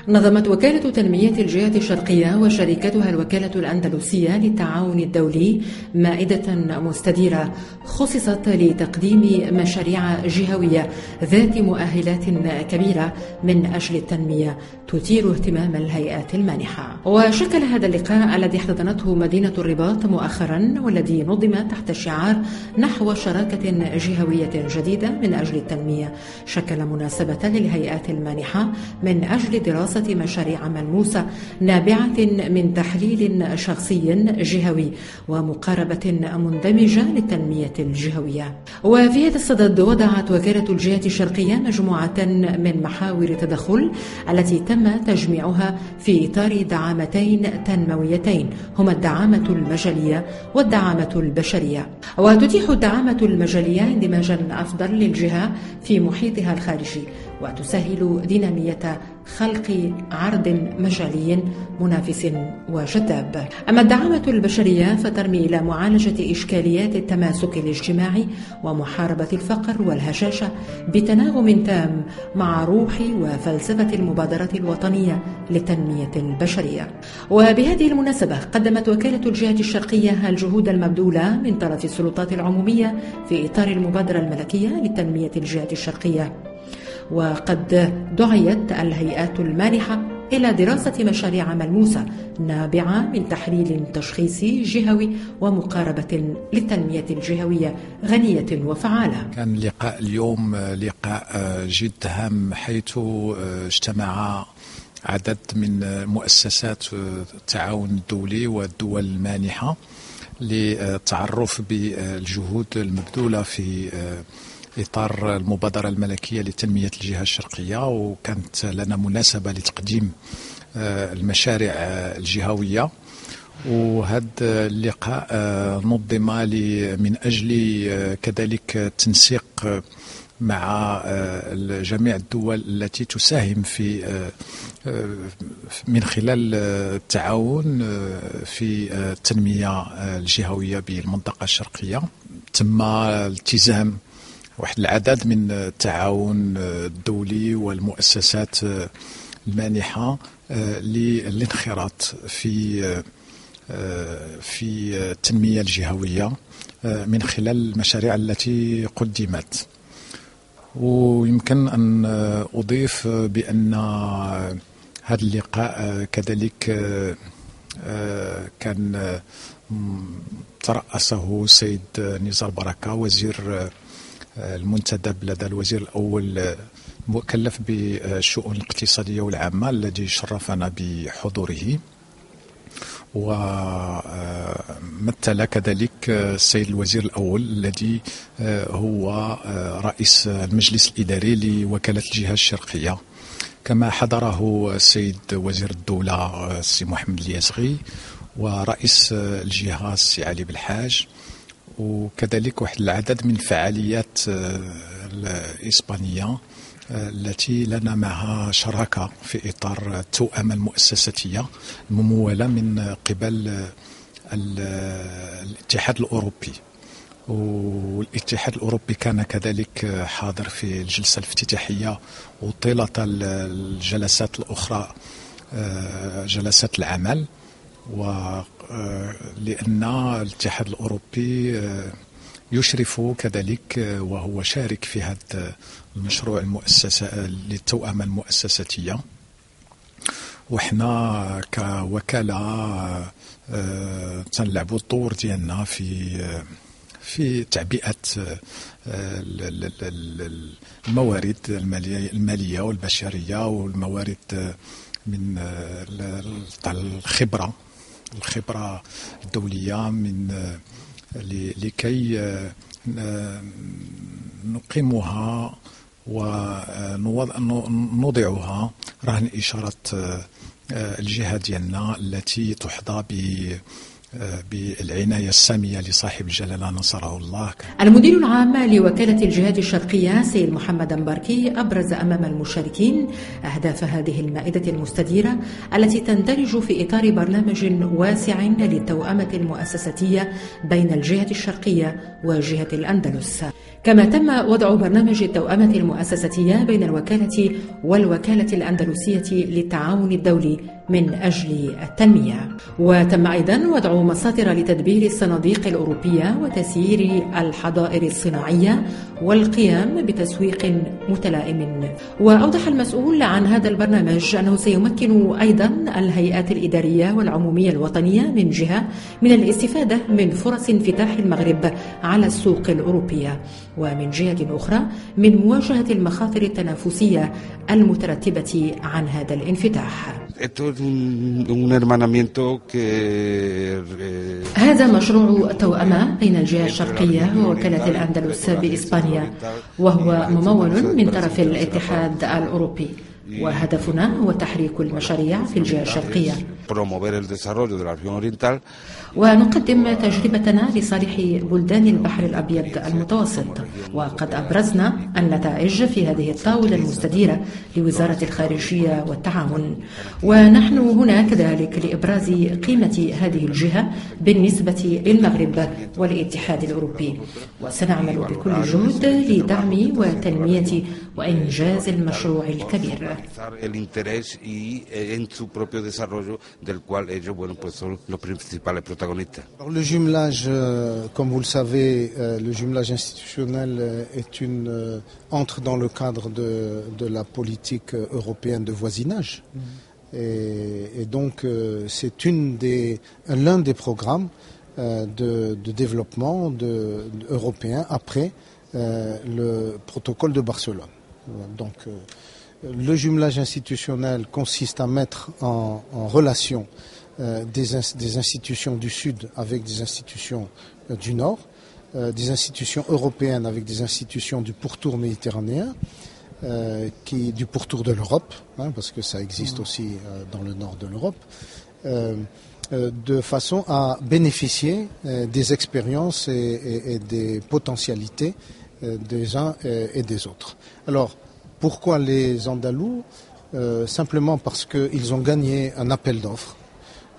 نظمت وكالة تنمية الجهة الشرقية وشركتها الوكالة الأندلسية للتعاون الدولي مائدة مستديرة خصصت لتقديم مشاريع جهوية ذات مؤهلات كبيرة من أجل التنمية تثير اهتمام الهيئات المانحة. وشكل هذا اللقاء الذي احتضنته مدينة الرباط مؤخرا والذي نظم تحت شعار نحو شراكة جهوية جديدة من أجل التنمية شكل مناسبة للهيئات المانحة من أجل دراسة مشاريع ملموسة نابعة من تحليل شخصي جهوي ومقاربة مندمجة للتنمية الجهوية. وفي هذا الصدد وضعت وكالة الجهة الشرقية مجموعة من محاور تدخل التي تم تجميعها في إطار دعامتين تنمويتين هما الدعامة المجالية والدعامة البشرية. وتتيح الدعامة المجالية اندماجا أفضل للجهة في محيطها الخارجي وتسهل دينامية خلق عرض مجالي منافس وجذاب. أما الدعامة البشرية فترمي إلى معالجة إشكاليات التماسك الاجتماعي ومحاربة الفقر والهشاشة بتناغم تام مع روح وفلسفة المبادرة الوطنية للتنمية البشرية. وبهذه المناسبة قدمت وكالة الجهة الشرقية الجهود المبذولة من طرف السلطات العمومية في إطار المبادرة الملكية لتنمية الجهة الشرقية. وقد دعيت الهيئات المانحة إلى دراسة مشاريع ملموسة نابعة من تحليل تشخيصي جهوي ومقاربة للتنمية الجهوية غنية وفعالة. كان لقاء اليوم لقاء جد هام، حيث اجتمع عدد من مؤسسات التعاون الدولي والدول المانحة للتعرف بالجهود المبذولة في إطار المبادرة الملكية لتنمية الجهة الشرقية، وكانت لنا مناسبة لتقديم المشاريع الجهوية. وهذا اللقاء نظم من أجل كذلك التنسيق مع جميع الدول التي تساهم في من خلال التعاون في التنمية الجهوية بالمنطقة الشرقية. تم التزام واحد العدد من التعاون الدولي والمؤسسات المانحة للانخراط في التنمية الجهوية من خلال المشاريع التي قدمت. ويمكن أن أضيف بأن هذا اللقاء كذلك كان ترأسه السيد نزار بركة، وزير المنتدب لدى الوزير الأول مكلف بالشؤون الاقتصادية والعامة، الذي شرفنا بحضوره. ومثل كذلك السيد الوزير الأول الذي هو رئيس المجلس الإداري لوكالة الجهة الشرقية، كما حضره السيد وزير الدولة السي محمد الياسغي ورئيس الجهة السي علي بالحاج، وكذلك واحد العدد من الفعاليات الإسبانية التي لنا معها شراكة في إطار التوأمة المؤسساتية الممولة من قبل الاتحاد الأوروبي. والاتحاد الأوروبي كان كذلك حاضر في الجلسة الافتتاحية وطيلة الجلسات الأخرى جلسات العمل. ولأن الاتحاد الأوروبي يشرف كذلك وهو شارك في هذا المشروع المؤسسة للتوأمة المؤسساتية، وإحنا كوكالة تنلعبوا الدور ديالنا في تعبئة الموارد المالية والبشرية والموارد من الخبرة الدولية لكي نقيمها ونوضعها رهن إشارة الجهة ديالنا التي تحظى بالعناية السامية لصاحب الجلالة نصره الله. المدير العام لوكالة الجهاد الشرقية سيد محمد مباركي أبرز أمام المشاركين أهداف هذه المائدة المستديرة التي تندرج في إطار برنامج واسع للتوأمة المؤسساتية بين الجهة الشرقية وجهة الأندلس. كما تم وضع برنامج التوأمة المؤسساتية بين الوكالة والوكالة الأندلسية للتعاون الدولي من أجل التنمية. وتم أيضا وضع مصادر لتدبير الصناديق الأوروبية وتسيير الحظائر الصناعية والقيام بتسويق متلائم. وأوضح المسؤول عن هذا البرنامج أنه سيمكن أيضا الهيئات الإدارية والعمومية الوطنية من جهة من الاستفادة من فرص انفتاح المغرب على السوق الأوروبية، ومن جهة أخرى من مواجهة المخاطر التنافسية المترتبة عن هذا الانفتاح. هذا مشروع توأمة بين الجهة الشرقية ووكالة الأندلس بإسبانيا، وهو ممول من طرف الاتحاد الأوروبي، وهدفنا هو تحريك المشاريع في الجهة الشرقية ونقدم تجربتنا لصالح بلدان البحر الأبيض المتوسط. وقد أبرزنا النتائج في هذه الطاولة المستديرة لوزارة الخارجية والتعاون، ونحن هنا كذلك لإبراز قيمة هذه الجهة بالنسبة للمغرب والاتحاد الأوروبي، وسنعمل بكل جهد لدعم وتنمية وإنجاز المشروع الكبير. Alors, le jumelage, comme vous le savez, le jumelage institutionnel entre dans le cadre de la politique européenne de voisinage. Et donc, c'est l'un des programmes de développement européen après le protocole de Barcelone. Donc, le jumelage institutionnel consiste à mettre en relation des institutions du Sud avec des institutions du Nord, des institutions européennes avec des institutions du pourtour méditerranéen, du pourtour de l'Europe, parce que ça existe aussi dans le nord de l'Europe, de façon à bénéficier des expériences et des potentialités des uns et des autres. Alors, pourquoi les Andalous? Simplement parce qu'ils ont gagné un appel d'offres.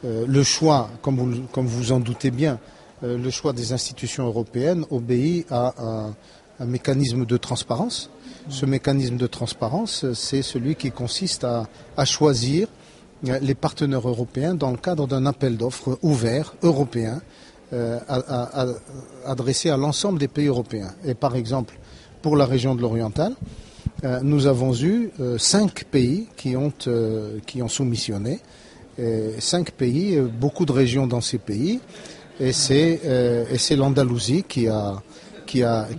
Le choix, comme vous en doutez bien, le choix des institutions européennes obéit à un mécanisme de transparence. Ce mécanisme de transparence, c'est celui qui consiste à choisir les partenaires européens dans le cadre d'un appel d'offres ouvert, européen, adressé à l'ensemble des pays européens. Et par exemple, pour la région de l'Oriental, nous avons eu 5 pays qui ont soumissionné. 5 pays, beaucoup de régions dans ces pays, et c'est l'Andalousie qui a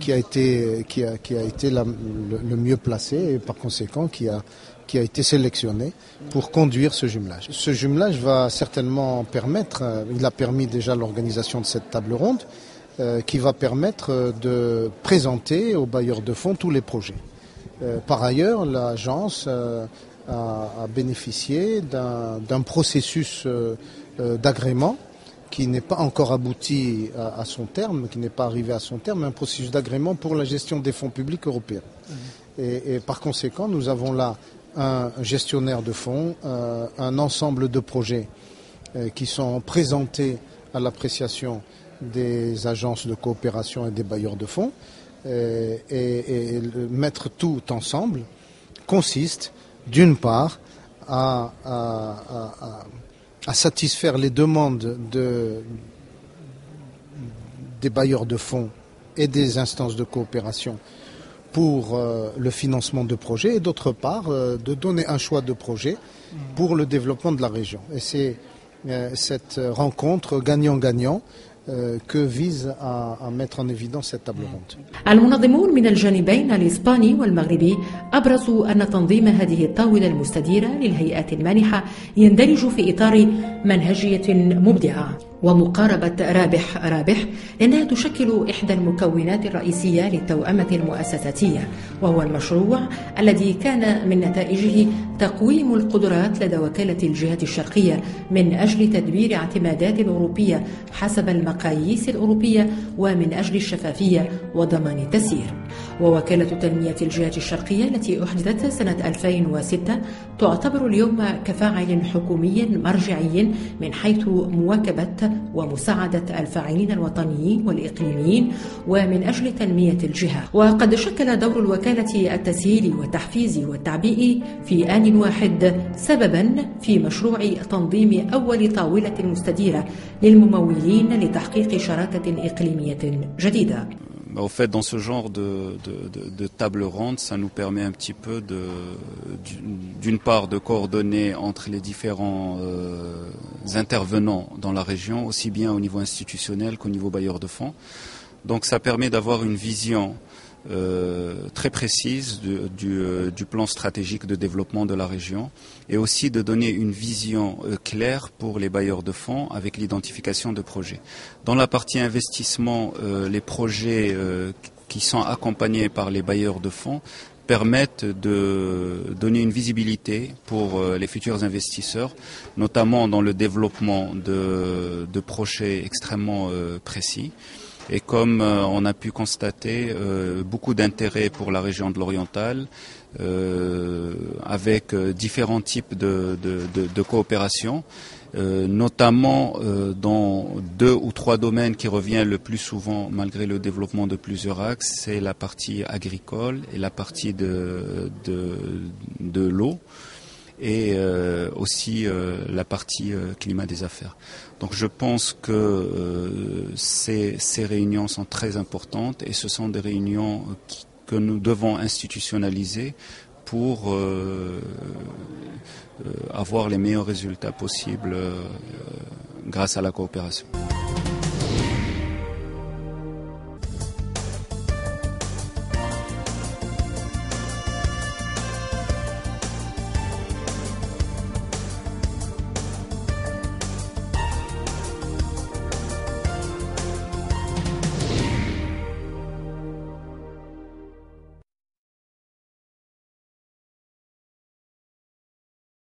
été le mieux placé et par conséquent qui a été sélectionné pour conduire ce jumelage. Ce jumelage va certainement permettre, il a permis déjà l'organisation de cette table ronde, qui va permettre de présenter aux bailleurs de fonds tous les projets. Par ailleurs, l'agence a bénéficié d'un processus d'agrément qui n'est pas encore abouti à son terme, qui n'est pas arrivé à son terme, un processus d'agrément pour la gestion des fonds publics européens. Et par conséquent, nous avons là un gestionnaire de fonds, un ensemble de projets qui sont présentés à l'appréciation des agences de coopération et des bailleurs de fonds. Et mettre tout ensemble consiste d'une part à satisfaire les demandes des bailleurs de fonds et des instances de coopération pour le financement de projets et d'autre part de donner un choix de projet pour le développement de la région. Et c'est cette rencontre gagnant-gagnant que vise à mettre en évidence cette table ronde. المنظمون من الجانبين الإسباني والمغربي أبرزوا أن تنظيم هذه الطاولة المستديرة للهيئات المانحة يندرج في إطار منهجية مبدعة ومقاربة رابح لأنها تشكل إحدى المكونات الرئيسية للتوأمة المؤسساتية، وهو المشروع الذي كان من نتائجه تقويم القدرات لدى وكالة الجهات الشرقية من أجل تدبير اعتمادات أوروبية حسب المقاييس الأوروبية ومن أجل الشفافية وضمان التسيير. ووكالة تنمية الجهات الشرقية التي أحدثت سنة 2006 تعتبر اليوم كفاعل حكومي مرجعي من حيث مواكبة ومساعدة الفاعلين الوطنيين والإقليميين ومن أجل تنمية الجهة. وقد شكل دور الوكالة التسهيل والتحفيز والتعبئة في آن واحد سببا في مشروع تنظيم أول طاولة مستديرة للممولين لتحقيق شراكة إقليمية جديدة. Au fait, dans ce genre de table ronde, ça nous permet un petit peu d'une part de coordonner entre les différents intervenants dans la région, aussi bien au niveau institutionnel qu'au niveau bailleur de fonds. Donc ça permet d'avoir une vision très précise du plan stratégique de développement de la région et aussi de donner une vision claire pour les bailleurs de fonds avec l'identification de projets. Dans la partie investissement, les projets qui sont accompagnés par les bailleurs de fonds permettent de donner une visibilité pour les futurs investisseurs, notamment dans le développement de projets extrêmement précis. Et comme on a pu constater, beaucoup d'intérêt pour la région de l'Oriental, avec différents types de coopération, notamment dans 2 ou 3 domaines qui reviennent le plus souvent malgré le développement de plusieurs axes, c'est la partie agricole et la partie de l'eau, et aussi la partie climat des affaires. Donc je pense que ces réunions sont très importantes et ce sont des réunions que nous devons institutionnaliser pour avoir les meilleurs résultats possibles grâce à la coopération.